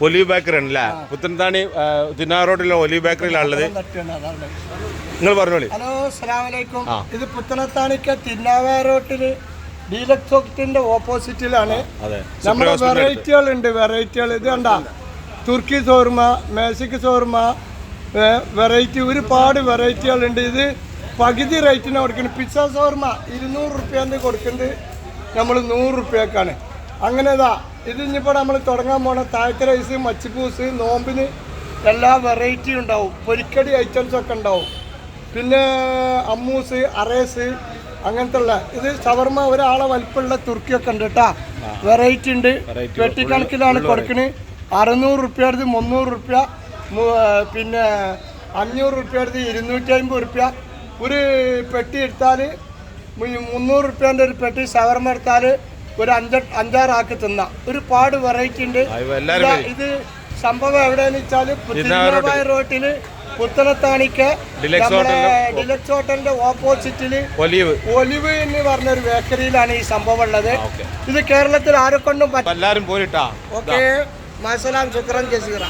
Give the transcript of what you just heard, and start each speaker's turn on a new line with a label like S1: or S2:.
S1: Olive bakery ആണല്ലേ? പുത്തനത്താണി തിന്നാ റോഡിലെ ഒലീവ് ബേക്കറിയിലാണുള്ളത്. നിങ്ങൾ പറഞ്ഞോളി.
S2: ഹലോ, അസ്സലാമലൈക്കും. ഇത് പുത്തനത്താണിക്ക് തിന്നാവ റോട്ടില് ഡീലക്സ് ഹോട്ടലിന്റെ ഓപ്പോസിറ്റിലാണ്. നമ്മുടെ വെറൈറ്റികളുണ്ട്. ഇത് കണ്ട തുർക്കി ഷോർമ, മേസിക് ഷോർമ, വെറൈറ്റി ഒരുപാട് വെറൈറ്റികളുണ്ട്. ഇത് പകുതി റേറ്റിന് കൊടുക്കുന്നത്. പിസ്സ ഷോർമ 200 റുപ്യാൻ്റെ കൊടുക്കുന്നത് നമ്മൾ 100 റുപ്യക്കാണ്. അങ്ങനെ ഇത് ഇനിയിപ്പോൾ നമ്മൾ തുടങ്ങാൻ പോണ താഴത്തെ റൈസ്, മച്ചിപ്പൂസ്, നോമ്പിന് എല്ലാ വെറൈറ്റിയും ഉണ്ടാവും. പൊരിക്കടി ഐറ്റംസ് ഒക്കെ ഉണ്ടാവും. പിന്നെ അമ്മൂസ്, അറേസ് അങ്ങനത്തെ ഉള്ള ഇത് ഷവർമ ഒരാളെ വലിപ്പമുള്ള തുർക്കിയൊക്കെ ഉണ്ട് കേട്ടോ. വെറൈറ്റി ഉണ്ട്. വെട്ടിക്കണക്കിലാണ് കൊടുക്കുന്നത്. 600 റുപ്യ, 300 റുപ്യ, പിന്നെ 500 റുപ്യ, 250 റുപ്യ. ഒരു പെട്ടി എടുത്താൽ 300 റുപ്യേൻ്റെ ഒരു പെട്ടി ഷവർമ എടുത്താൽ ഒരു 5-6 ആക്കി തിന്നാം. ഒരുപാട് വെറൈറ്റി ഉണ്ട്. ഇത് സംഭവം എവിടെയെന്ന് വെച്ചാൽ പുത്തനത്താണി റോട്ടില് പുത്തനത്താണിക്ക് ഡിലക്സ് ഹോട്ടലിന്റെ ഓപ്പോസിറ്റില് ഒലിവ് എന്ന് പറഞ്ഞൊരു ബേക്കറിയിലാണ് ഈ സംഭവം ഉള്ളത്. ഇത് കേരളത്തിൽ ആരെ കൊണ്ടും
S1: എല്ലാരും പോയിട്ടാ.
S2: ഓക്കെ, മസലാം, ശുക്രൻ, ജസീറ.